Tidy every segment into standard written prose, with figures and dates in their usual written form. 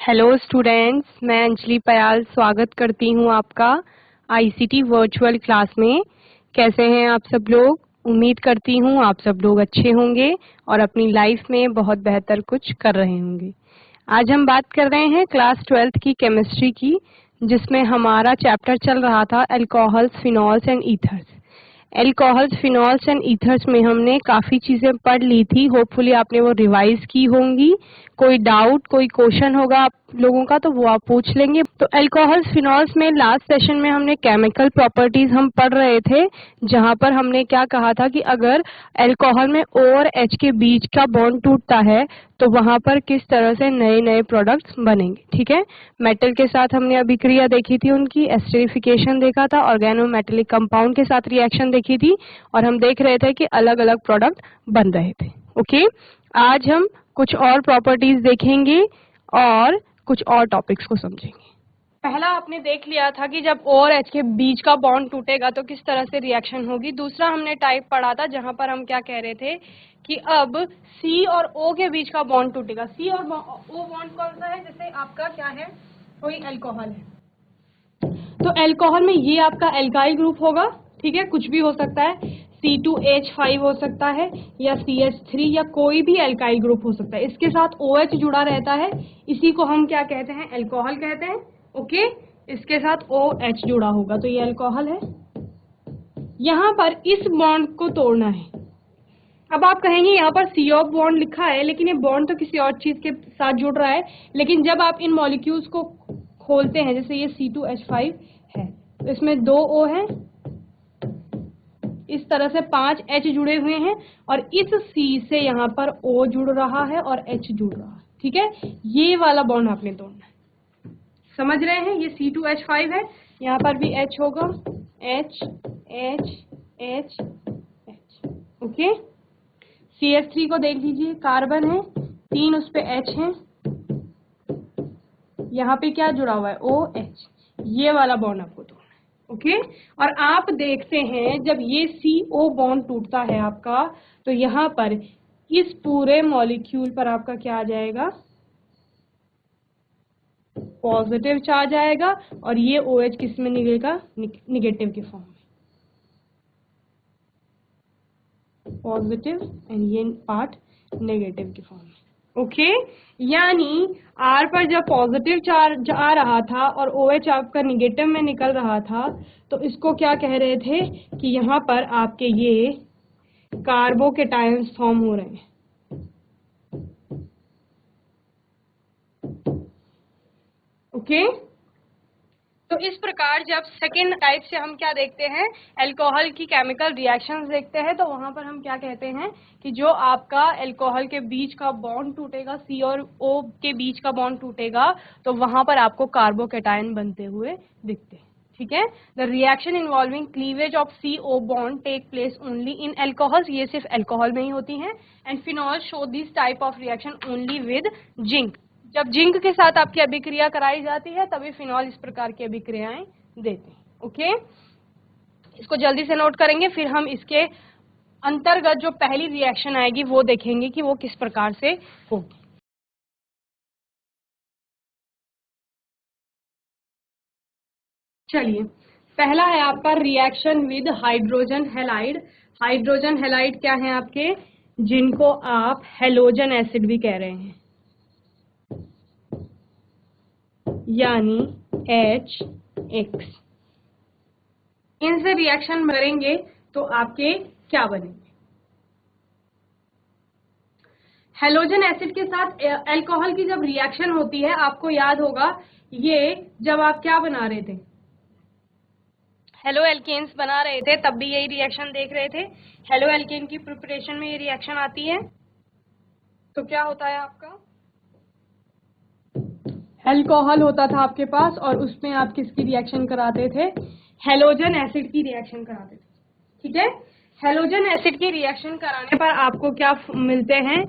Hello students, मैं अंजलि पयाल स्वागत करती हूँ आपका आईसीटी वर्चुअल क्लास में। कैसे हैं आप सब लोग? उम्मीद करती हूँ आप सब लोग अच्छे होंगे और अपनी लाइफ में बहुत बेहतर कुछ कर रहे होंगे। आज हम बात कर रहे हैं क्लास 12th की केमिस्ट्री की, जिसमें हमारा चैप्टर चल रहा था alcohols, phenols and ethers. Alcohols, phenols and ethers में हमने काफ़ी चीज़ें पढ़ ली थी। होपफुली आपने वो रिवाइज की होंगी। कोई डाउट, कोई क्वेश्चन होगा आप लोगों का तो वो आप पूछ लेंगे। तो एल्कोहल्स, फिनॉल्स में लास्ट सेशन में हमने केमिकल प्रॉपर्टीज हम पढ़ रहे थे, जहां पर हमने क्या कहा था कि अगर एल्कोहल में O और H के बीच का बॉन्ड टूटता है तो वहां पर किस तरह से नए नए प्रोडक्ट्स बनेंगे। ठीक है, मेटल के साथ हमने अभिक्रिया देखी थी, उनकी एस्टरिफिकेशन देखा था, ऑर्गेनोमेटेलिक कंपाउंड के साथ रिएक्शन देखी थी और हम देख रहे थे कि अलग अलग प्रोडक्ट बन रहे थे। ओके, आज हम कुछ और प्रॉपर्टीज देखेंगे और कुछ और टॉपिक्स को समझेंगे। पहला आपने देख लिया था कि जब O और H के बीच का बॉन्ड टूटेगा तो किस तरह से रिएक्शन होगी। दूसरा हमने टाइप पढ़ा था जहां पर हम क्या कह रहे थे कि अब C और O के बीच का बॉन्ड टूटेगा। C और O बॉन्ड कौन सा है? जैसे आपका क्या है, कोई अल्कोहल है तो अल्कोहल में ये आपका एल्काइल ग्रुप होगा। ठीक है, कुछ भी हो सकता है, C2H5 हो सकता है या CH3 या कोई भी एल्काइल ग्रुप हो सकता है। इसके साथ OH जुड़ा रहता है, इसी को हम क्या कहते हैं? अल्कोहल कहते हैं। ओके, इसके साथ OH जुड़ा होगा तो ये अल्कोहल है। यहाँ पर इस बॉन्ड को तोड़ना है। अब आप कहेंगे यहाँ पर C ऑफ बॉन्ड लिखा है, लेकिन ये बॉन्ड तो किसी और चीज के साथ जुड़ रहा है। लेकिन जब आप इन मॉलिक्यूल्स को खोलते हैं, जैसे ये C2H5 है तो इसमें 2 O हैं, इस तरह से 5 H जुड़े हुए हैं और इस C से यहाँ पर O जुड़ रहा है और H जुड़ रहा है। ठीक है, ये वाला बॉन्ड आपने तोड़ना है। समझ रहे हैं? ये C2H5 है, यहाँ पर भी H होगा, H H H H। Okay, CH3 को देख लीजिए, कार्बन है, 3 उस पे H है, यहाँ पे क्या जुड़ा हुआ है? OH। ये वाला बॉन्ड आपको तोड़ना है। ओके, और आप देखते हैं जब ये CO बॉन्ड टूटता है आपका तो यहाँ पर इस पूरे मॉलिक्यूल पर आपका क्या आ जाएगा? पॉजिटिव चार्ज आएगा और ये OH किस में निकलेगा? निगेटिव के फॉर्म में, पॉजिटिव एंड ये पार्ट नेगेटिव के फॉर्म में। ओके, यानी R पर जब पॉजिटिव चार्ज आ रहा था और OH आपका निगेटिव में निकल रहा था तो इसको क्या कह रहे थे कि यहाँ पर आपके ये कार्बोकेटायंस फॉर्म हो रहे हैं। ओके, तो इस प्रकार जब सेकेंड टाइप से हम क्या देखते हैं, अल्कोहल की केमिकल रिएक्शंस देखते हैं, तो वहां पर हम क्या कहते हैं कि जो आपका अल्कोहल के बीच का बॉन्ड टूटेगा, C और O के बीच का बॉन्ड टूटेगा तो वहां पर आपको कार्बोकेटायन बनते हुए दिखते हैं। ठीक है, the reaction involving cleavage of CO bond take place only in alcohols, ये सिर्फ अल्कोहल में ही होती हैं। And phenol show this type of reaction only with zinc. जब जिंक के साथ आपकी अभिक्रिया कराई जाती है तभी फिनॉल इस प्रकार की अभिक्रियाएं देते हैं। ओके, इसको जल्दी से नोट करेंगे, फिर हम इसके अंतर्गत जो पहली रिएक्शन आएगी वो देखेंगे कि वो किस प्रकार से होगी। चलिए, पहला है आपका reaction with hydrogen halide. Hydrogen halide क्या है आपके? जिनको आप हेलोजन एसिड भी कह रहे हैं, यानी HX। इनसे रिएक्शन करेंगे तो आपके क्या बनेंगे? हेलोजन एसिड के साथ अल्कोहल की जब रिएक्शन होती है, आपको याद होगा ये जब आप क्या बना रहे थे, हेलो एल्केन्स बना रहे थे, तब भी यही रिएक्शन देख रहे थे। हेलो एल्केन की प्रिपरेशन में ये रिएक्शन आती है तो क्या होता है आपका? अल्कोहल होता था आपके पास और उसमें आप किसकी रिएक्शन कराते थे? हेलोजन एसिड की रिएक्शन कराते थे। ठीक है, हेलोजन एसिड की रिएक्शन कराने पर आपको क्या मिलते हैं?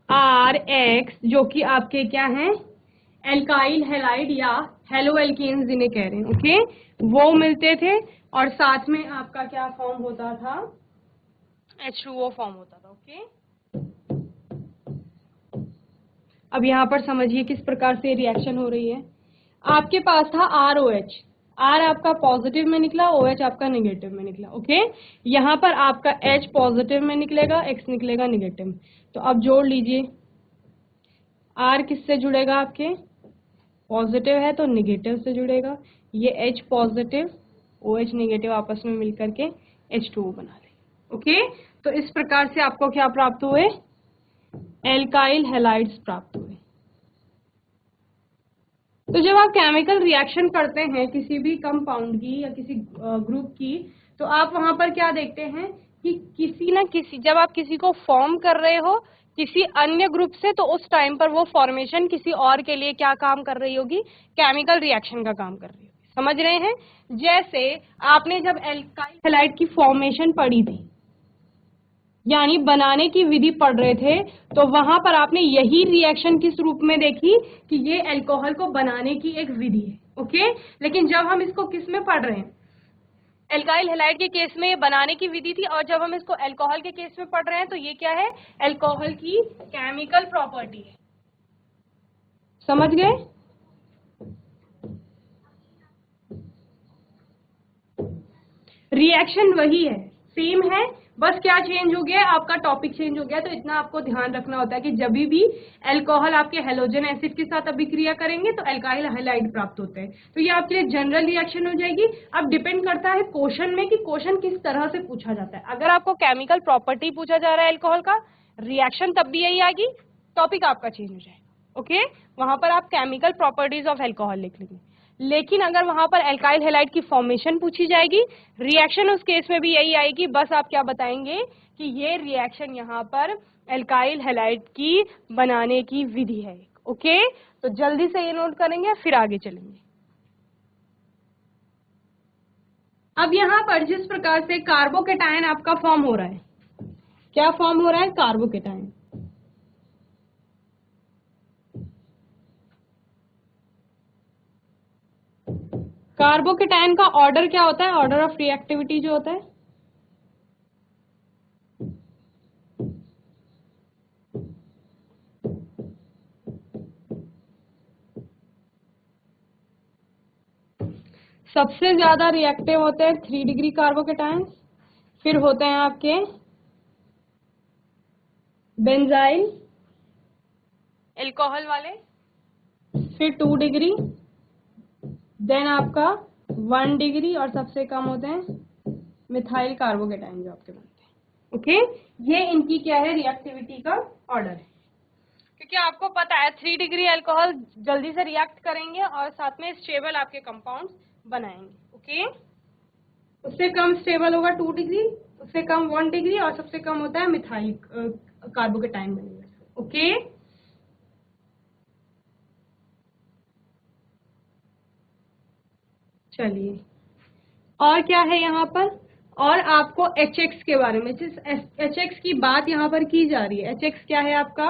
RX, जो कि आपके क्या हैं? एल्काइल हैलाइड या हेलो एल्केन्स जिन्हें कह रहे हैं। ओके, वो मिलते थे और साथ में आपका क्या फॉर्म होता था? H2O फॉर्म होता था। ओके, अब यहाँ पर समझिए किस प्रकार से रिएक्शन हो रही है। आपके पास था ROH, R आपका पॉजिटिव में निकला, OH आपका नेगेटिव में निकला। ओके, यहाँ पर आपका H पॉजिटिव में निकलेगा, X निकलेगा नेगेटिव। तो अब जोड़ लीजिए, R किससे जुड़ेगा, आपके पॉजिटिव है तो नेगेटिव से जुड़ेगा, ये H पॉजिटिव OH नेगेटिव आपस में मिलकर के H2O बना लेंगे। ओके, तो इस प्रकार से आपको क्या प्राप्त हुए, एल्काइल हैलाइड्स प्राप्त हुए। तो जब आप केमिकल रिएक्शन करते हैं किसी भी कंपाउंड की या किसी ग्रुप की, तो आप वहां पर क्या देखते हैं कि किसी न किसी, जब आप किसी को फॉर्म कर रहे हो किसी अन्य ग्रुप से, तो उस टाइम पर वो फॉर्मेशन किसी और के लिए क्या काम कर रही होगी, केमिकल रिएक्शन का काम कर रही होगी। समझ रहे हैं? जैसे आपने जब एल्काइल हैलाइड की फॉर्मेशन पढ़ी थी, यानी बनाने की विधि पढ़ रहे थे, तो वहां पर आपने यही रिएक्शन किस रूप में देखी कि ये अल्कोहल को बनाने की एक विधि है। ओके, लेकिन जब हम इसको किस में पढ़ रहे हैं, एल्काइल हैलाइड के केस में ये बनाने की विधि थी, और जब हम इसको अल्कोहल के केस में पढ़ रहे हैं तो ये क्या है, अल्कोहल की केमिकल प्रॉपर्टी है। समझ गए? रिएक्शन वही है, सेम है, बस क्या चेंज हो गया, आपका टॉपिक चेंज हो गया। तो इतना आपको ध्यान रखना होता है कि जब भी अल्कोहल आपके हेलोजन एसिड के साथ अभिक्रिया करेंगे तो अल्काइल हैलाइड प्राप्त होते हैं। तो ये आपके लिए जनरल रिएक्शन हो जाएगी। अब डिपेंड करता है क्वेश्चन में कि क्वेश्चन किस तरह से पूछा जाता है। अगर आपको केमिकल प्रॉपर्टी पूछा जा रहा है अल्कोहल का, रिएक्शन तब भी यही आएगी, टॉपिक आपका चेंज हो जाएगा। ओके, वहां पर आप केमिकल प्रॉपर्टीज ऑफ अल्कोहल लिख लेंगे। लेकिन अगर वहां पर एल्काइल हैलाइड की फॉर्मेशन पूछी जाएगी, रिएक्शन उस केस में भी यही आएगी, बस आप क्या बताएंगे कि ये रिएक्शन यहाँ पर एल्काइल हैलाइड की बनाने की विधि है। ओके, तो जल्दी से ये नोट करेंगे, फिर आगे चलेंगे। अब यहाँ पर जिस प्रकार से कार्बोकेटायन आपका फॉर्म हो रहा है, क्या फॉर्म हो रहा है, कार्बोकेटायन। कार्बोकेटायन का ऑर्डर क्या होता है, ऑर्डर ऑफ रिएक्टिविटी जो होता है, सबसे ज्यादा रिएक्टिव होते हैं 3 डिग्री कार्बोकेटायन, फिर होते हैं आपके बेंजाइल अल्कोहल वाले, फिर 2 डिग्री, देन आपका 1 डिग्री, और सबसे कम होते हैं मिथाइल कार्बोकेटायन जो आपके बनते हैं। ओके, ये इनकी क्या है, रिएक्टिविटी का ऑर्डर है। क्योंकि आपको पता है 3 डिग्री अल्कोहल जल्दी से रिएक्ट करेंगे और साथ में स्टेबल आपके कंपाउंड्स बनाएंगे। ओके, उससे कम स्टेबल होगा 2 डिग्री, उससे कम 1 डिग्री, और सबसे कम होता है मिथाइल कार्बोकेटायन बनेगा। ओके, चलिए, और क्या है यहाँ पर, और आपको HX के बारे में, जिस HX की बात यहाँ पर की जा रही है, HX क्या है आपका,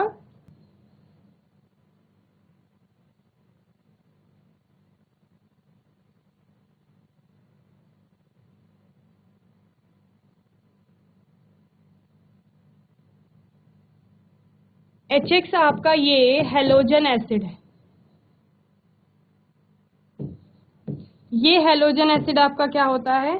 HX आपका ये हेलोजन एसिड है। ये हेलोजन एसिड आपका क्या होता है,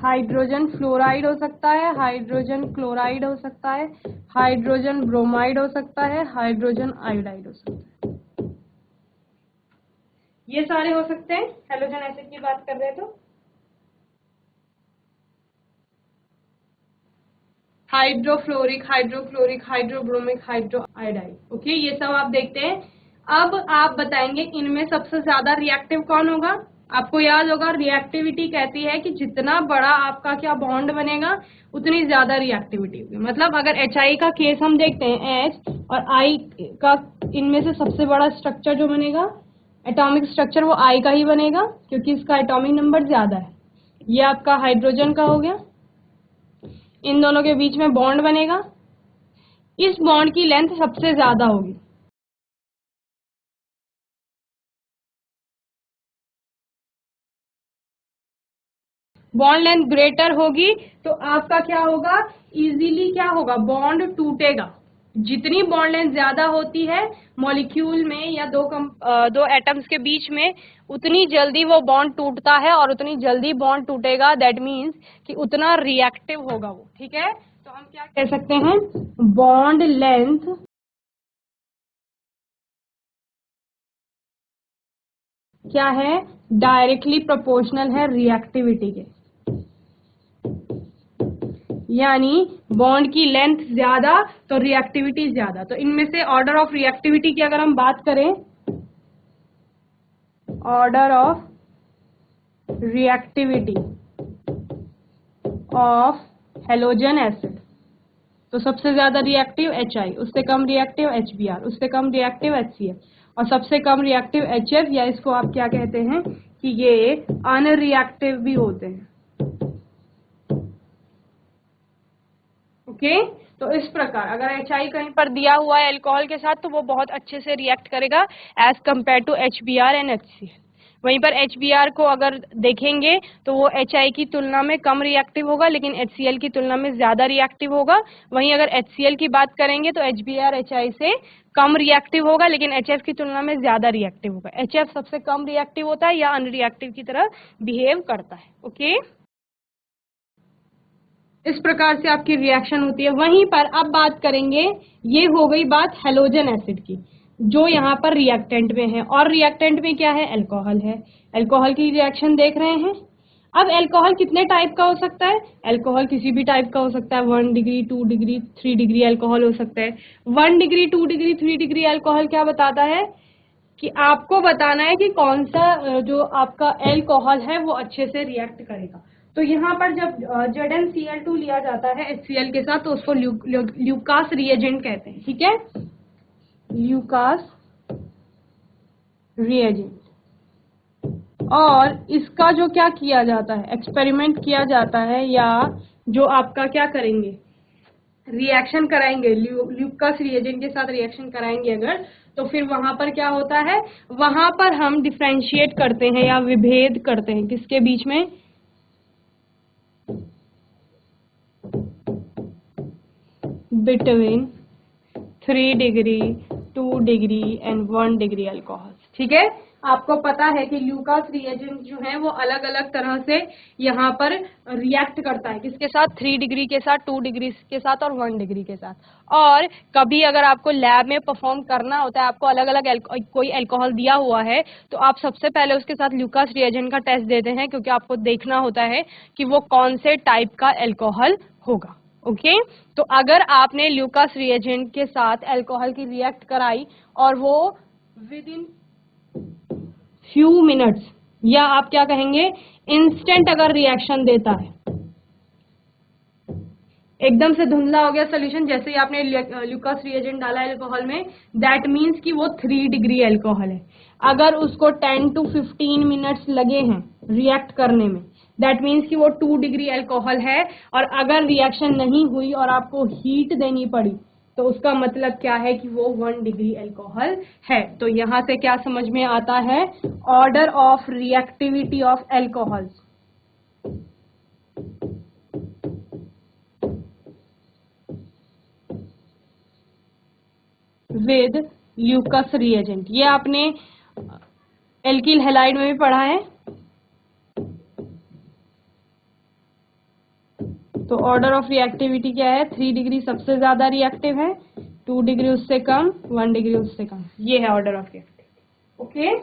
हाइड्रोजन फ्लोराइड हो सकता है, हाइड्रोजन क्लोराइड हो सकता है, हाइड्रोजन ब्रोमाइड हो सकता है, हाइड्रोजन आयोडाइड हो सकता है। ये सारे हो सकते हैं, हेलोजन एसिड की बात कर रहे हैं तो। Hydrofluoric, hydrochloric, hydrobromic, hydro iodide. Okay, ये सब आप देखते हैं। अब आप बताएंगे इनमें सबसे ज्यादा रिएक्टिव कौन होगा। आपको याद होगा रिएक्टिविटी कहती है कि जितना बड़ा आपका क्या बॉन्ड बनेगा उतनी ज्यादा रिएक्टिविटी होगी। मतलब अगर HI का केस हम देखते हैं, H और I का, इनमें से सबसे बड़ा स्ट्रक्चर जो बनेगा, एटॉमिक स्ट्रक्चर, वो I का ही बनेगा क्योंकि इसका एटॉमिक नंबर ज्यादा है। ये आपका हाइड्रोजन का हो गया, इन दोनों के बीच में बॉन्ड बनेगा, इस बॉन्ड की लेंथ सबसे ज्यादा होगी। बॉन्ड लेंथ ग्रेटर होगी तो आपका क्या होगा, इजीली क्या होगा, बॉन्ड टूटेगा। जितनी बॉन्ड लेंथ ज्यादा होती है मॉलिक्यूल में या दो एटम्स के बीच में, उतनी जल्दी वो बॉन्ड टूटता है और उतनी जल्दी बॉन्ड टूटेगा। दैट मीन्स कि उतना रिएक्टिव होगा वो। ठीक है, तो हम क्या कह सकते हैं, बॉन्ड लेंथ क्या है, डायरेक्टली प्रोपोर्शनल है रिएक्टिविटी के। यानी बॉन्ड की लेंथ ज्यादा तो रिएक्टिविटी ज्यादा। तो इनमें से ऑर्डर ऑफ रिएक्टिविटी की अगर हम बात करें, order of reactivity of halogen acid, तो सबसे ज्यादा रिएक्टिव HI, उससे कम रिएक्टिव HBr, उससे कम रिएक्टिव HCl और सबसे कम रिएक्टिव HF, या इसको आप क्या कहते हैं कि ये अनरिएक्टिव भी होते हैं। ओके, तो इस प्रकार अगर HI कहीं पर दिया हुआ है अल्कोहल के साथ तो वो बहुत अच्छे से रिएक्ट करेगा एज कंपेयर टू HBr एंड HCl। वहीं पर HBr को अगर देखेंगे तो वो HI की तुलना में कम रिएक्टिव होगा लेकिन HCl की तुलना में ज्यादा रिएक्टिव होगा। वहीं अगर HCl की बात करेंगे तो HBr HI से कम रिएक्टिव होगा लेकिन HF की तुलना में ज्यादा रिएक्टिव होगा। HF सबसे कम रिएक्टिव होता है या अनरिएक्टिव की तरह बिहेव करता है। ओके, इस प्रकार से आपकी रिएक्शन होती है। वहीं पर अब बात करेंगे, ये हो गई बात हैलोजन एसिड की जो यहाँ पर रिएक्टेंट में है, और रिएक्टेंट में क्या है, अल्कोहल है। अल्कोहल की रिएक्शन देख रहे हैं। अब अल्कोहल कितने टाइप का हो सकता है, अल्कोहल किसी भी टाइप का हो सकता है। 1 डिग्री, 2 डिग्री, 3 डिग्री अल्कोहल हो सकता है। 1 डिग्री, 2 डिग्री, 3 डिग्री अल्कोहल क्या बताता है कि आपको बताना है कि कौन सा जो आपका अल्कोहल है वो अच्छे से रिएक्ट करेगा। तो यहाँ पर जब ZnCl2 लिया जाता है HCl के साथ तो उसको ल्यूकास रिएजेंट कहते हैं। ठीक है, ल्यूकास रिएजेंट। और इसका जो क्या किया जाता है, एक्सपेरिमेंट किया जाता है, या जो आपका क्या करेंगे, रिएक्शन कराएंगे ल्यूकास रिएजेंट के साथ रिएक्शन कराएंगे अगर, तो फिर वहां पर क्या होता है, वहां पर हम डिफरेंशिएट करते हैं या विभेद करते हैं किसके बीच में, between 3 degree, 2 degree and 1 degree alcohol. ठीक है, आपको पता है कि ल्यूकास रिएजेंट जो है वो अलग अलग तरह से यहाँ पर रिएक्ट करता है, किसके साथ, 3 डिग्री के साथ, 2 डिग्री के साथ और 1 डिग्री के साथ। और कभी अगर आपको लैब में परफॉर्म करना होता है, आपको अलग अलग कोई अल्कोहल दिया हुआ है तो आप सबसे पहले उसके साथ ल्यूकास रिएजेंट का टेस्ट देते हैं, क्योंकि आपको देखना होता है कि वो कौन से टाइप का अल्कोहल होगा। ओके, तो अगर आपने ल्यूकास रिएजेंट के साथ अल्कोहल की रिएक्ट कराई और वो विद इन फ्यू मिनट्स, या आप क्या कहेंगे इंस्टेंट अगर रिएक्शन देता है, एकदम से धुंधला हो गया सोल्यूशन जैसे ही आपने ल्यूकास रिएजेंट डाला अल्कोहल में, दैट मीन्स कि वो 3 डिग्री अल्कोहल है। अगर उसको 10 to 15 मिनट्स लगे हैं रिएक्ट करने में, दैट मीन्स कि वो 2 डिग्री अल्कोहल है। और अगर रिएक्शन नहीं हुई और आपको हीट देनी पड़ी तो उसका मतलब क्या है कि वो 1 डिग्री अल्कोहल है। तो यहां से क्या समझ में आता है, order of reactivity of alcohols with Lucas reagent. ये आपने एल्किल हैलाइड में भी पढ़ा है। तो ऑर्डर ऑफ रिएक्टिविटी क्या है, 3 डिग्री सबसे ज्यादा रिएक्टिव है, 2 डिग्री उससे कम, 1 डिग्री उससे कम। ये है ऑर्डर ऑफ रिएक्टिविटी। ओके,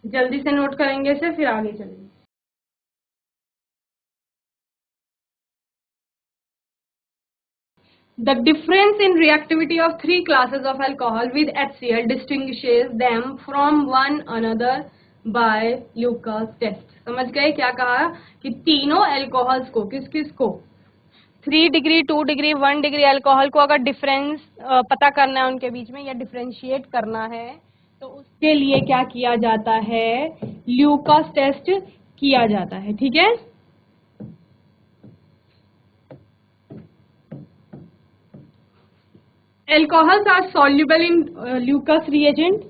जल्दी से नोट करेंगे इसे फिर आगे चलेंगे। The difference in reactivity of 3 classes of alcohol with HCl distinguishes them from one another by Lucas test। समझ गए क्या कहा कि तीनों अल्कोहल्स को, किस किस को, 3 डिग्री, 2 डिग्री, 1 डिग्री अल्कोहल को अगर डिफरेंस पता करना है उनके बीच में या डिफरेंशिएट करना है तो उसके लिए क्या किया जाता है, ल्यूकास टेस्ट किया जाता है। ठीक है, alcohols are soluble in Lucas reagent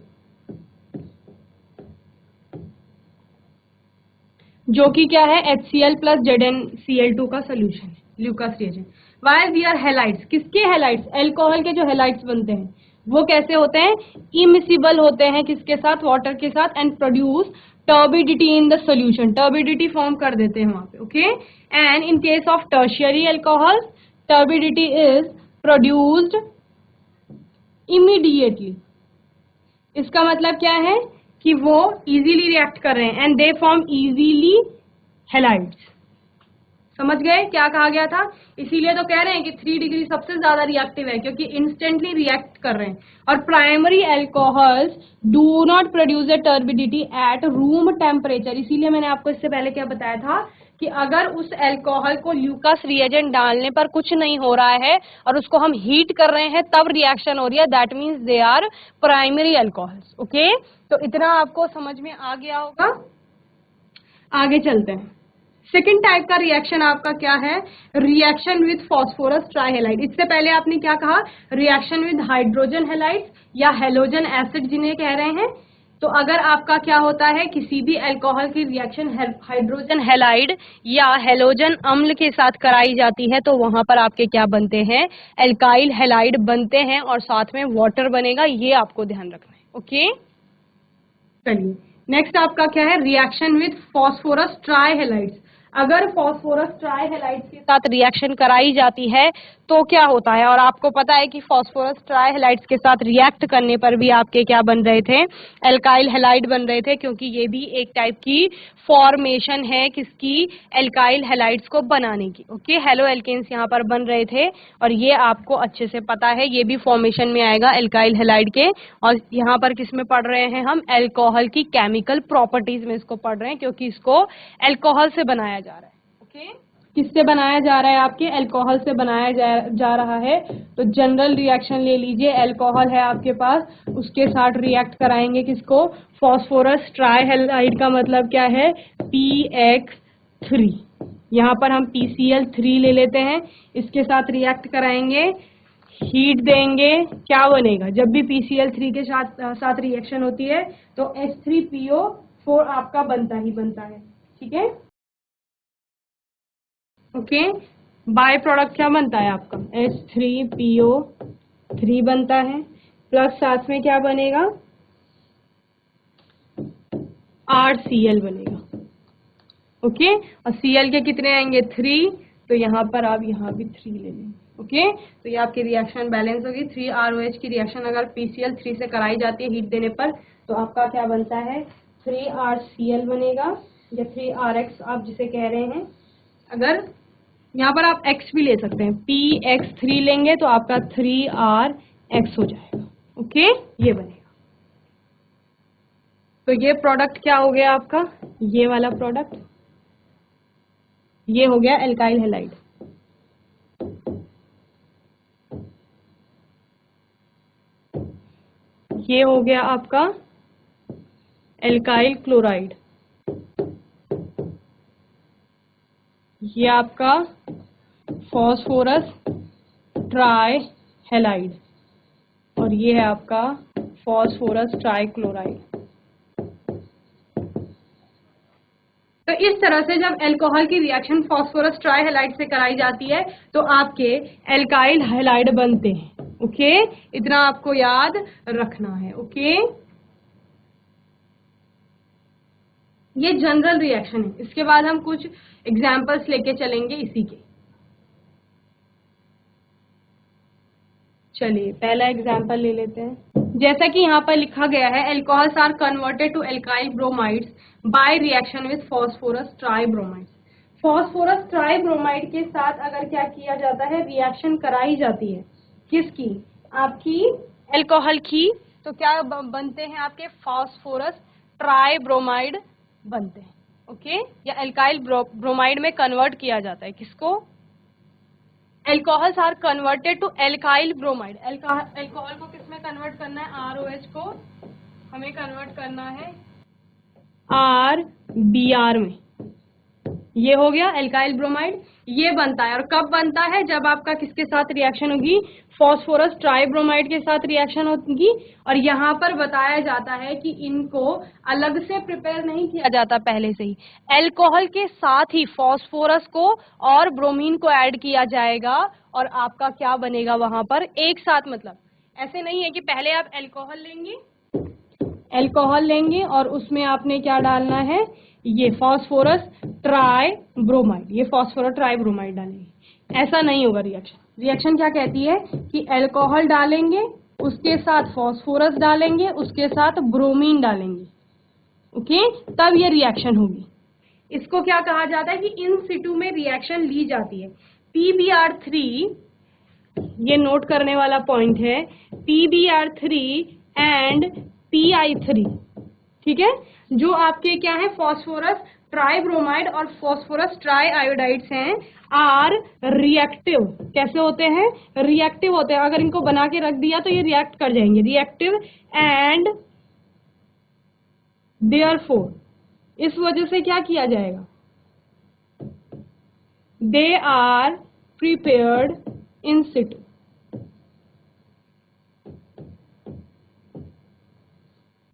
जो कि क्या है HCl प्लस ZnCl2 का सोल्यूशन है, Lucas reagent. While we are halides, किसके हेलाइड्स? अल्कोहल के जो हेलाइड्स बनते हैं वो कैसे होते हैं? इमिसिबल होते हैं, किसके साथ? वाटर के साथ, and produce turbidity in the solution, turbidity form कर देते हैं वहां पे, okay. And in case of tertiary alcohol, turbidity is produced immediately. इसका मतलब क्या है कि वो इजीली रिएक्ट कर रहे हैं and they form easily halides. समझ गए क्या कहा गया था? इसीलिए तो कह रहे हैं कि 3 डिग्री सबसे ज्यादा रिएक्टिव है, क्योंकि इंस्टेंटली रिएक्ट कर रहे हैं। और primary alcohols do not produce a turbidity at room temperature. इसीलिए मैंने आपको इससे पहले क्या बताया था कि अगर उस अल्कोहल को ल्यूकास रिएजेंट डालने पर कुछ नहीं हो रहा है और उसको हम हीट कर रहे हैं तब रिएक्शन हो रही है, that means they are primary alcohols, okay. तो इतना आपको समझ में आ गया होगा। आगे चलते हैं। सेकेंड टाइप का रिएक्शन आपका क्या है? Reaction with phosphorus ट्राइहेलाइड। इससे पहले आपने क्या कहा? रिएक्शन विद हाइड्रोजन हेलाइड या हेलोजन एसिड जिन्हें कह रहे हैं। तो अगर आपका क्या होता है, किसी भी अल्कोहल की रिएक्शन हाइड्रोजन हेलाइड या हेलोजन अम्ल के साथ कराई जाती है तो वहां पर आपके क्या बनते हैं? एल्काइल हेलाइड बनते हैं और साथ में वाटर बनेगा, ये आपको ध्यान रखना है, ओके। चलिए नेक्स्ट आपका क्या है? Reaction with phosphorus trihalides. अगर फॉस्फोरस ट्राइहेलाइड्स के साथ रिएक्शन कराई जाती है तो क्या होता है? और आपको पता है कि फॉस्फोरस ट्राइहेलाइड्स के साथ रिएक्ट करने पर भी आपके क्या बन रहे थे? एल्काइल हेलाइड बन रहे थे, क्योंकि ये भी एक टाइप की फॉर्मेशन है किसकी? एल्काइल हेलाइड्स को बनाने की, ओके। हेलो एल्केन्स यहाँ पर बन रहे थे और ये आपको अच्छे से पता है, ये भी फॉर्मेशन में आएगा एल्काइल हेलाइड के। और यहाँ पर किस में पढ़ रहे हैं हम? एल्कोहल की केमिकल प्रॉपर्टीज में इसको पढ़ रहे हैं, क्योंकि इसको एल्कोहल से बनाया जा रहा है, ओके। किससे बनाया जा रहा है? आपके एल्कोहल से बनाया जा रहा है। तो जनरल रिएक्शन ले लीजिए, एल्कोहल है आपके पास, उसके साथ रिएक्ट कराएंगे किसको? फॉस्फोरस ट्राइहेलाइड का मतलब क्या है? PX3। यहाँ पर हम PCl3 ले लेते हैं, इसके साथ रिएक्ट कराएंगे, हीट देंगे, क्या बनेगा? जब भी PCl3 के साथ रिएक्शन होती है तो H3PO4 आपका बनता ही बनता है, ठीक है, ओके। बाय प्रोडक्ट क्या बनता है आपका? H3PO3 बनता है, प्लस साथ में क्या बनेगा? RCl बनेगा, ओके। और Cl के कितने आएंगे? 3, तो यहाँ पर आप यहाँ भी 3 ले लेंगे, ओके। तो ये आपकी रिएक्शन बैलेंस होगी। 3ROH की रिएक्शन अगर PCl3 से कराई जाती है हीट देने पर तो आपका क्या बनता है? 3RCl बनेगा, या 3RX आप जिसे कह रहे हैं। अगर यहाँ पर आप X भी ले सकते हैं, PX3 लेंगे तो आपका 3RX हो जाएगा, ओके, ये बनेगा। तो ये प्रोडक्ट क्या हो गया आपका? ये वाला प्रोडक्ट, ये हो गया एल्काइल हेलाइड। ये हो गया आपका एल्काइल क्लोराइड। ये आपका फॉस्फोरस ट्राइहेलाइड और ये है आपका फॉस्फोरस ट्राइक्लोराइड। तो इस तरह से जब अल्कोहल की रिएक्शन फॉस्फोरस ट्राइहेलाइड से कराई जाती है तो आपके एल्काइल हेलाइड बनते हैं, ओके। इतना आपको याद रखना है, ओके। ये जनरल रिएक्शन है। इसके बाद हम कुछ एग्जांपल्स लेके चलेंगे इसी के। चलिए पहला एग्जांपल ले लेते हैं। जैसा कि यहाँ पर लिखा गया है, alcohols are converted to alkyl bromides by reaction with phosphorus tribromides. Phosphorus tribromide के साथ अगर क्या किया जाता है? रिएक्शन कराई जाती है, किसकी? आपकी अल्कोहल की। तो क्या बनते हैं आपके? फॉस्फोरस ट्राइब्रोमाइड बनते हैं, ओके। या एल्काइल ब्रोमाइड में कन्वर्ट किया जाता है, किसको? Alcohols are converted to alkyl bromide. Alcohol को किस में कन्वर्ट करना है? ROH को हमें कन्वर्ट करना है RBr में। ये हो गया एल्काइल ब्रोमाइड, ये बनता है। और कब बनता है? जब आपका किसके साथ रिएक्शन होगी? फॉस्फोरस ट्राइब्रोमाइड के साथ रिएक्शन होगी। और यहाँ पर बताया जाता है कि इनको अलग से प्रिपेयर नहीं किया जाता पहले से ही, अल्कोहल के साथ ही फॉस्फोरस को और ब्रोमीन को ऐड किया जाएगा और आपका क्या बनेगा वहां पर एक साथ। मतलब ऐसे नहीं है कि पहले आप अल्कोहल लेंगे और उसमें आपने क्या डालना है, ये फॉस्फोरस ट्राइब्रोमाइड, ये फॉस्फोरस ट्राइब्रोमाइड डालेंगे। ऐसा नहीं होगा रिएक्शन। रिएक्शन क्या कहती है कि अल्कोहल डालेंगे, उसके साथ फॉस्फोरस डालेंगे, उसके साथ ब्रोमीन डालेंगे, ओके, तब ये रिएक्शन होगी। इसको क्या कहा जाता है कि इन सिटू में रिएक्शन ली जाती है। PbR3, ये नोट करने वाला पॉइंट है, PbR3 एंड PI3, ठीक है, जो आपके क्या है, फॉस्फोरस ट्राइब्रोमाइड और फॉस्फोरस ट्राई आयोडाइड्स हैं, आर रिएक्टिव। कैसे होते हैं? रिएक्टिव होते हैं। अगर इनको बना के रख दिया तो ये रिएक्ट कर जाएंगे, रिएक्टिव, एंड देयरफॉर इस वजह से क्या किया जाएगा, they are prepared in situ.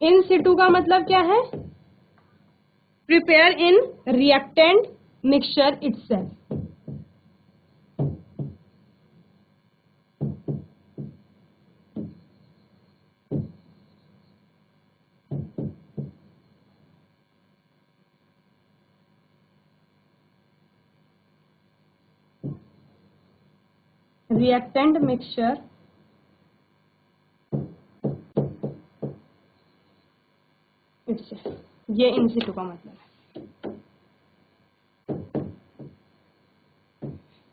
In Situ का मतलब क्या है? Prepare in reactant mixture itself. Reactant mixture itself, ये इन सिटू का मतलब है।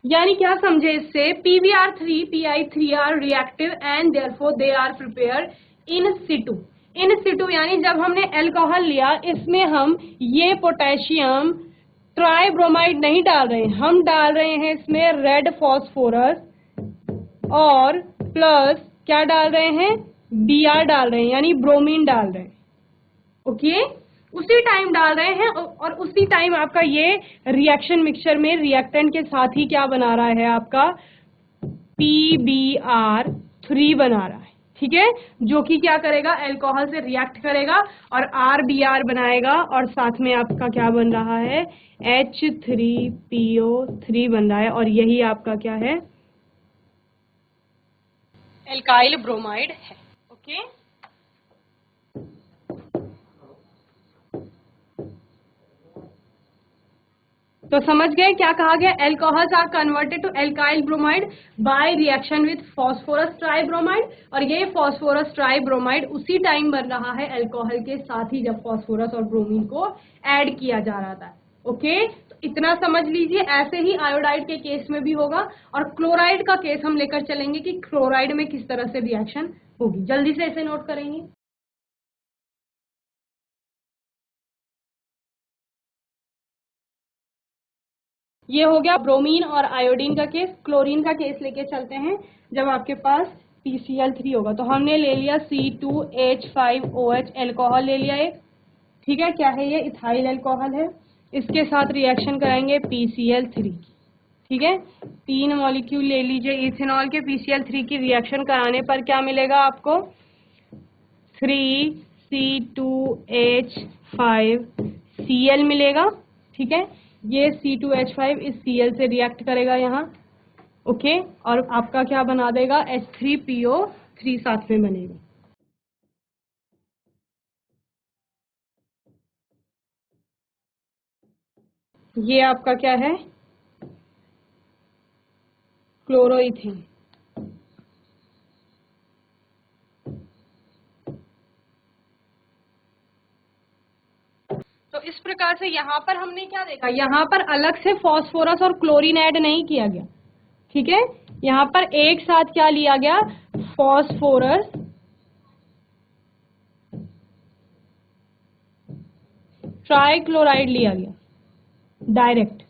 यानी क्या समझे इससे? PbR3 PI3 are reactive and therefore they are prepare in situ. In situ यानी जब हमने अल्कोहल लिया, इसमें हम ये पोटेशियम ट्राइब्रोमाइड नहीं डाल रहे हैं, हम डाल रहे हैं इसमें रेड फॉस्फोरस और प्लस क्या डाल रहे हैं, Br डाल रहे हैं, यानी ब्रोमीन डाल रहे हैं, ओके, उसी टाइम डाल रहे हैं। और उसी टाइम आपका ये रिएक्शन मिक्सचर में रिएक्टेंट के साथ ही क्या बना रहा है, आपका PbR3 बना रहा है, ठीक है, जो कि क्या करेगा, अल्कोहल से रिएक्ट करेगा और RBr बनाएगा और साथ में आपका क्या बन रहा है, H3PO3 बन रहा है। और यही आपका क्या है, एल्काइल ब्रोमाइड है, ओके। तो समझ गए क्या कहा गया? Alcohols are converted to alkyl bromide by reaction with phosphorus tribromide. और ये फॉस्फोरस ट्राइब्रोमाइड उसी टाइम बन रहा है अल्कोहल के साथ ही जब फॉस्फोरस और ब्रोमीन को ऐड किया जा रहा था, ओके। तो इतना समझ लीजिए। ऐसे ही आयोडाइड के केस में भी होगा। और क्लोराइड का केस हम लेकर चलेंगे कि क्लोराइड में किस तरह से रिएक्शन होगी। जल्दी से इसे नोट करेंगे। ये हो गया ब्रोमीन और आयोडीन का केस। क्लोरीन का केस लेके चलते हैं जब आपके पास PCl3 होगा। तो हमने ले लिया C2H5OH अल्कोहल ले लिया एक, ठीक है, क्या है ये, इथाइल अल्कोहल है। इसके साथ रिएक्शन कराएंगे PCl3, ठीक है, 3 मॉलिक्यूल ले लीजिए इथेनॉल के। PCl3 की रिएक्शन कराने पर क्या मिलेगा आपको, 3C2H5Cl मिलेगा, ठीक है। ये C2H5 इस Cl से रिएक्ट करेगा यहाँ, ओके, और आपका क्या बना देगा, H3PO3 साथ में बनेगा। ये आपका क्या है, क्लोरोइथेन। तो इस प्रकार से यहाँ पर हमने क्या देखा, यहाँ पर अलग से फॉस्फोरस और क्लोरीन ऐड नहीं किया गया, ठीक है। यहाँ पर एक साथ क्या लिया गया, फॉस्फोरस ट्राइक्लोराइड लिया गया डायरेक्ट,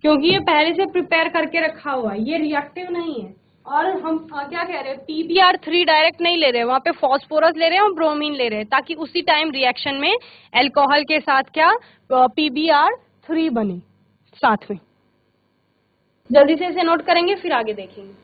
क्योंकि ये पहले से प्रिपेयर करके रखा हुआ है, ये रिएक्टिव नहीं है। और हम क्या कह रहे हैं, PbR3 डायरेक्ट नहीं ले रहे, वहां पे फॉस्फोरस ले रहे हैं और ब्रोमीन ले रहे हैं, ताकि उसी टाइम रिएक्शन में अल्कोहल के साथ क्या PbR3 बने, साथ में। जल्दी से इसे नोट करेंगे फिर आगे देखेंगे।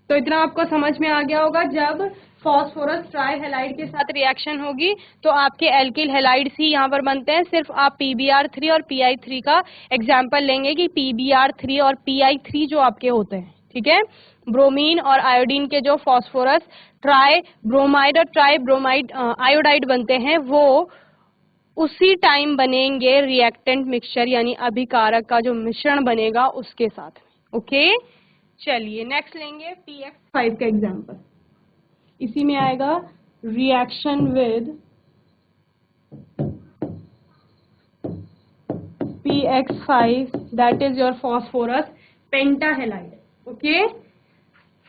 तो इतना आपको समझ में आ गया होगा, जब फॉस्फोरस ट्राइहैलाइड के साथ रिएक्शन होगी तो आपके एल्किल हैलाइड्स ही यहाँ पर बनते हैं। सिर्फ आप PbR3 और PI3 का एग्जाम्पल लेंगे कि PbR3 और PI3 जो आपके होते हैं, ठीक है। ब्रोमीन और आयोडीन के जो फॉस्फोरस ट्राई ब्रोमाइड और ट्राई ब्रोमाइड आयोडाइड बनते हैं, वो उसी टाइम बनेंगे रिएक्टेंट मिक्सचर यानी अभिकारक का जो मिश्रण बनेगा उसके साथ में। ओके, चलिए नेक्स्ट लेंगे PX5 का एग्जाम्पल। इसी में आएगा reaction with PX5 that is your phosphorus pentahalide. Okay,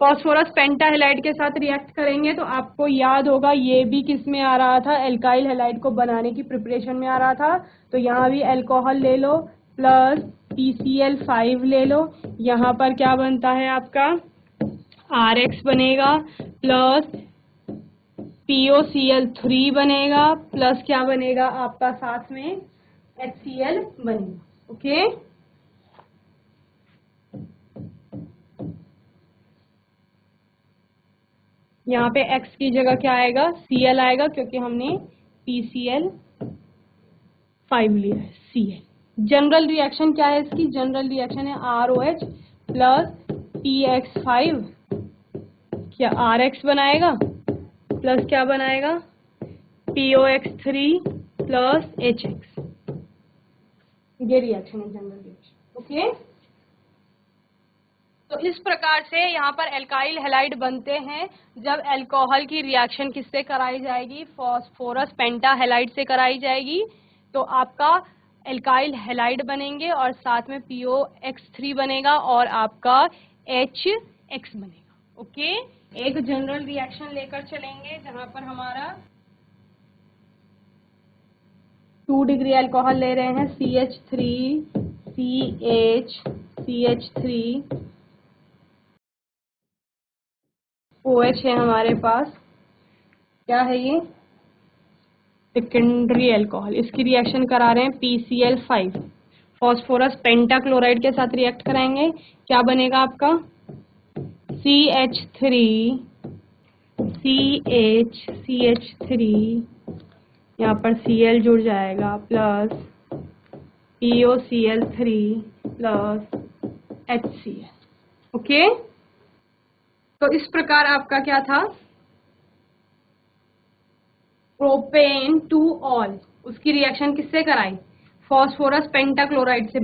phosphorus pentahalide के साथ रिएक्ट करेंगे तो आपको याद होगा ये भी किस में आ रहा था, एल्काइल हैलाइड को बनाने की प्रिपरेशन में आ रहा था। तो यहाँ भी अल्कोहल ले लो प्लस PCl5 ले लो। यहाँ पर क्या बनता है आपका RX बनेगा प्लस POCl3 बनेगा प्लस क्या बनेगा आपका साथ में HCl बनेगा। ओके, यहाँ पे X की जगह क्या आएगा, Cl आएगा क्योंकि हमने PCl5 लिया है, Cl। जनरल रिएक्शन क्या है इसकी, जनरल रिएक्शन है ROH प्लस PX5 क्या RX बनाएगा प्लस क्या बनाएगा POX3 प्लस HX। ये रिएक्शन है जनरल रिएक्शन। ओके, तो इस प्रकार से यहाँ पर एल्काइल हैलाइड बनते हैं जब अल्कोहल की रिएक्शन किससे कराई जाएगी, फॉस्फोरस पेंटाहेलाइड से कराई जाएगी। तो आपका एल्काइल हैलाइड बनेंगे और साथ में POX3 बनेगा और आपका HX बनेगा। ओके, एक जनरल रिएक्शन लेकर चलेंगे जहां पर हमारा 2 डिग्री अल्कोहल ले रहे हैं, CH3 CH CH3 OH है हमारे पास, क्या है ये सेकेंडरी अल्कोहल। इसकी रिएक्शन करा रहे हैं PCl5, फॉस्फोरस पेंटाक्लोराइड के साथ रिएक्ट कराएंगे। क्या बनेगा आपका CH3 CH3, यहाँ पर Cl जुड़ जाएगा plus POCl3 plus HCl। Okay, तो इस प्रकार आपका क्या था, प्रोपेन टू ऑल, उसकी रिएक्शन किससे कराई, फॉस्फोरस पेंटाक्लोराइड से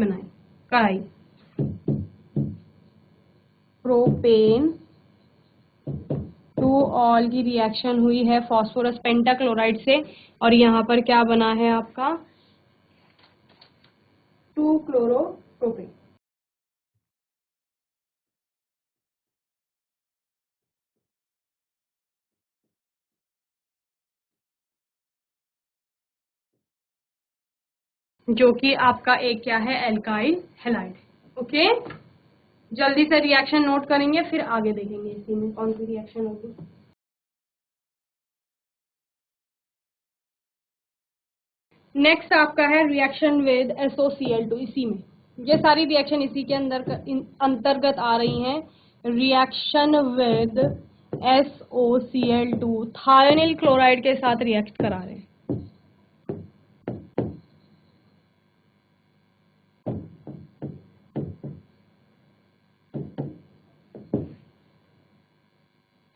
कराई। प्रोपेन टू ऑल की रिएक्शन हुई है फॉस्फोरस पेंटाक्लोराइड से और यहाँ पर क्या बना है आपका 2 क्लोरोप्रोपेन। जो कि आपका एक क्या है, एल्काइल हैलाइड। ओके, जल्दी से रिएक्शन नोट करेंगे फिर आगे देखेंगे इसी में कौन सी रिएक्शन होगी। नेक्स्ट आपका है रिएक्शन विद SOCl2। इसी में ये सारी रिएक्शन इसी के अंतर्गत आ रही हैं। Reaction with SOCl2 thionyl chloride के साथ रिएक्ट करा रहे हैं।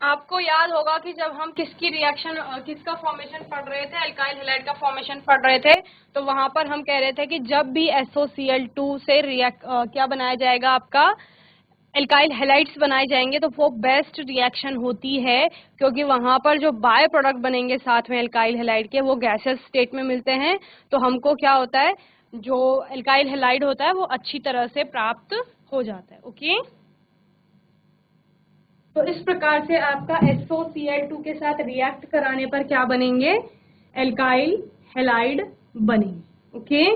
आपको याद होगा कि जब हम किसका फॉर्मेशन पढ़ रहे थे, अल्काइल हैलाइड का फॉर्मेशन पढ़ रहे थे, तो वहां पर हम कह रहे थे कि जब भी SOCl2 से क्या बनाया जाएगा, आपका एल्काइल हैलाइड्स बनाए जाएंगे तो वो बेस्ट रिएक्शन होती है क्योंकि वहां पर जो बाय प्रोडक्ट बनेंगे साथ में एल्काइल हैलाइड के वो गैसेस स्टेट में मिलते हैं। तो हमको क्या होता है, जो एल्काइल हैलाइड होता है वो अच्छी तरह से प्राप्त हो जाता है। ओके, तो इस प्रकार से आपका SOCl2 के साथ रिएक्ट कराने पर क्या बनेंगे, एल्काइल हैलाइड बनेंगे। ओके,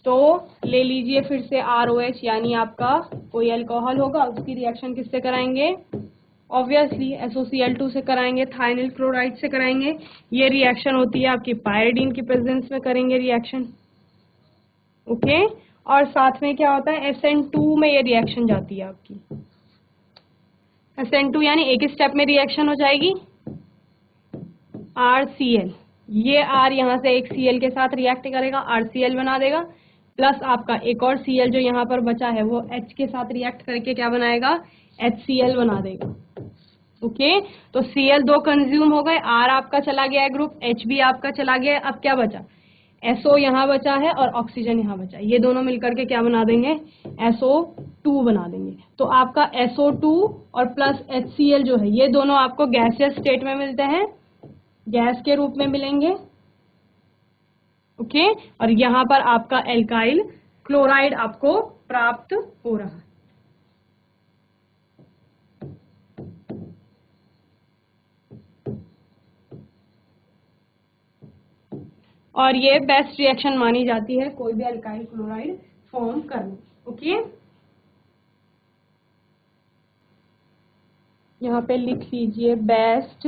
तो ले लीजिए फिर से ROH यानी आपका कोई अल्कोहल होगा, उसकी रिएक्शन किससे कराएंगे, ऑब्वियसली SOCl2 से कराएंगे, थायनिल क्लोराइड से कराएंगे। ये रिएक्शन होती है आपकी पायरिडीन की प्रेजेंस में करेंगे रिएक्शन, ओके। और साथ में क्या होता है, SN2 में ये रिएक्शन जाती है आपकी। SN2 यानी एक स्टेप में रिएक्शन हो जाएगी RCl, ये R यहाँ से एक Cl के साथ रिएक्ट करेगा, RCl बना देगा, प्लस आपका एक और Cl जो यहाँ पर बचा है वो H के साथ रिएक्ट करके क्या बनाएगा, HCl बना देगा, ओके। तो Cl 2 कंज्यूम हो गए, R आपका चला गया है ग्रुप, H भी आपका चला गया है। अब क्या बचा, SO यहाँ बचा है और ऑक्सीजन यहाँ बचा है, ये दोनों मिलकर के क्या बना देंगे, SO2 बना देंगे। तो आपका SO2 और प्लस HCl जो है ये दोनों आपको गैसियस स्टेट में मिलते हैं, गैस के रूप में मिलेंगे, ओके। और यहाँ पर आपका एल्काइल क्लोराइड आपको प्राप्त हो रहा है। और ये बेस्ट रिएक्शन मानी जाती है कोई भी एल्काइल क्लोराइड फॉर्म करने, ओके। यहाँ पे लिख लीजिए बेस्ट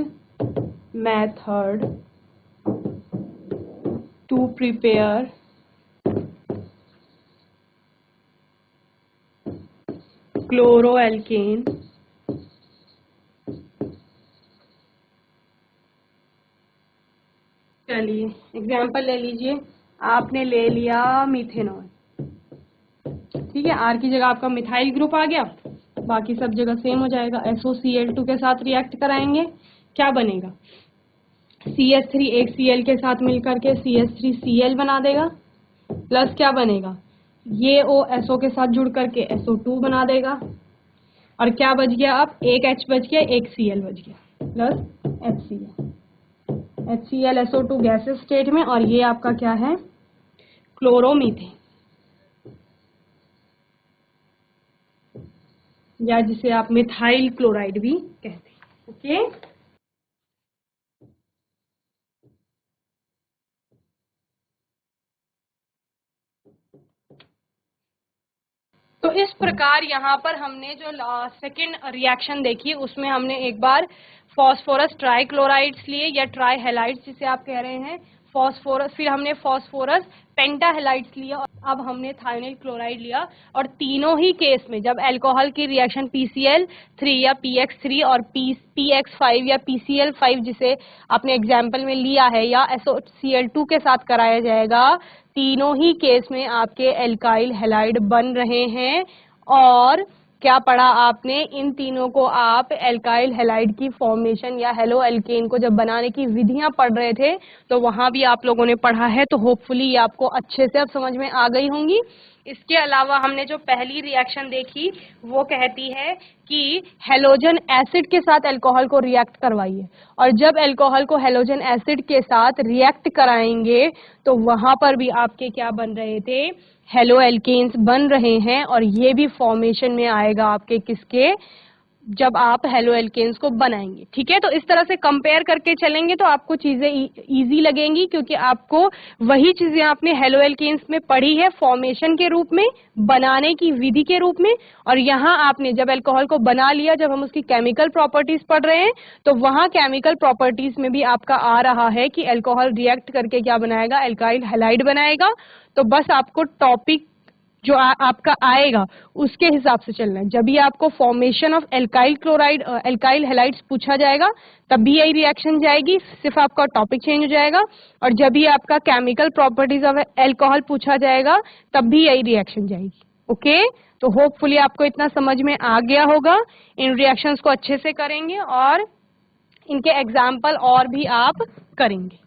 मेथड टू प्रिपेयर क्लोरोएल्केन चलिए एग्जाम्पल ले लीजिए, आपने ले लिया मीथेनॉल, ठीक है। R की जगह आपका मिथाइल ग्रुप आ गया, बाकी सब जगह सेम हो जाएगा। SOCl2 के साथ रिएक्ट कराएंगे, क्या बनेगा, CH3 एक Cl के साथ मिलकर के CH3Cl बना देगा, प्लस क्या बनेगा, ये O SO के साथ जुड़ करके SO2 बना देगा, और क्या बच गया, अब एक H बच गया, एक Cl बच गया, plus HCl SO2 gases state में, और ये आपका क्या है, क्लोरोमीथेन, या जिसे आप मिथाइल क्लोराइड भी कहते हैं, ओके। तो इस प्रकार यहाँ पर हमने जो सेकेंड रिएक्शन देखी उसमें हमने एक बार फॉस्फोरस ट्राइक्लोराइड्स लिए या ट्राई हैलाइड्स जिसे आप कह रहे हैं, फॉस्फोरस, फिर हमने फॉस्फोरस पेंटाहेलाइड्स लिया, और अब हमने थायनिल क्लोराइड लिया। और तीनों ही केस में जब अल्कोहल की रिएक्शन PCl3 या PX3 और PX5 या PCl5 जिसे आपने एग्जाम्पल में लिया है या SOCl2 के साथ कराया जाएगा, तीनों ही केस में आपके एल्काइल हैलाइड बन रहे हैं। और क्या पढ़ा आपने, इन तीनों को आप एल्काइल हैलाइड की फॉर्मेशन या हेलो एल्केन को जब बनाने की विधियां पढ़ रहे थे तो वहां भी आप लोगों ने पढ़ा है, तो होपफुली ये आपको अच्छे से अब समझ में आ गई होंगी। इसके अलावा हमने जो पहली रिएक्शन देखी वो कहती है कि हैलोजन एसिड के साथ अल्कोहल को रिएक्ट करवाइए, और जब अल्कोहल को हैलोजन एसिड के साथ रिएक्ट कराएंगे तो वहां पर भी आपके क्या बन रहे थे, हेलो एल्केन्स बन रहे हैं। और ये भी फॉर्मेशन में आएगा आपके किसके, जब आप हेलो एल्केन्स को बनाएंगे, ठीक है। तो इस तरह से कंपेयर करके चलेंगे तो आपको चीजें इजी लगेंगी, क्योंकि आपको वही चीजें आपने हेलो एल्केन्स में पढ़ी है फॉर्मेशन के रूप में, बनाने की विधि के रूप में। और यहाँ आपने जब अल्कोहल को बना लिया, जब हम उसकी केमिकल प्रॉपर्टीज पढ़ रहे हैं तो वहाँ केमिकल प्रॉपर्टीज में भी आपका आ रहा है कि अल्कोहल रिएक्ट करके क्या बनाएगा, एल्काइल हैलाइड बनाएगा। तो बस आपको टॉपिक जो आपका आएगा उसके हिसाब से चलना है। जब भी आपको formation of alkyl chloride alkyl halides पूछा जाएगा तब भी यही रिएक्शन जाएगी, सिर्फ आपका टॉपिक चेंज हो जाएगा। और जब भी आपका केमिकल प्रॉपर्टीज ऑफ अल्कोहल पूछा जाएगा तब भी यही रिएक्शन जाएगी, ओके। तो होपफुली आपको इतना समझ में आ गया होगा। इन रिएक्शंस को अच्छे से करेंगे और इनके एग्जाम्पल और भी आप करेंगे।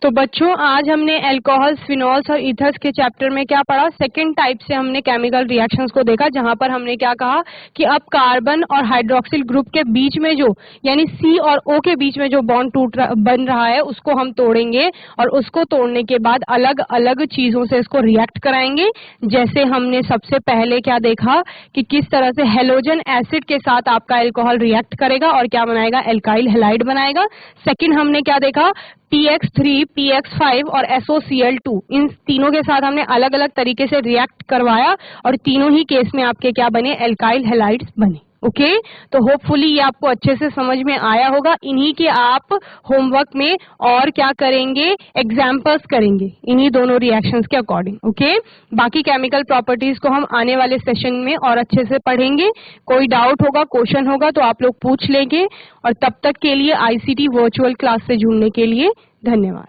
तो बच्चों आज हमने अल्कोहल्स, फिनॉल्स और ईथर्स के चैप्टर में क्या पढ़ा, सेकंड टाइप से हमने केमिकल रिएक्शंस को देखा, जहां पर हमने क्या कहा कि अब कार्बन और हाइड्रोक्सिल ग्रुप के बीच में जो यानी C और O के बीच में जो बॉन्ड बन रहा है उसको हम तोड़ेंगे, और उसको तोड़ने के बाद अलग अलग चीजों से इसको रिएक्ट कराएंगे। जैसे हमने सबसे पहले क्या देखा कि किस तरह से हेलोजन एसिड के साथ आपका अल्कोहल रिएक्ट करेगा और क्या बनाएगा, एल्काइल हैलाइड बनाएगा। सेकेंड हमने क्या देखा, PX3 PX5 और SOCl2, इन तीनों के साथ हमने अलग अलग तरीके से रिएक्ट करवाया और तीनों ही केस में आपके क्या बने, एल्काइल हैलाइड्स बने। ओके तो होपफुली ये आपको अच्छे से समझ में आया होगा। इन्हीं के आप होमवर्क में और क्या करेंगे, एग्जाम्पल्स करेंगे इन्हीं दोनों रिएक्शंस के अकॉर्डिंग। ओके बाकी केमिकल प्रॉपर्टीज को हम आने वाले सेशन में और अच्छे से पढ़ेंगे। कोई डाउट होगा, क्वेश्चन होगा तो आप लोग पूछ लेंगे। और तब तक के लिए ICT वर्चुअल क्लास से जुड़ने के लिए धन्यवाद।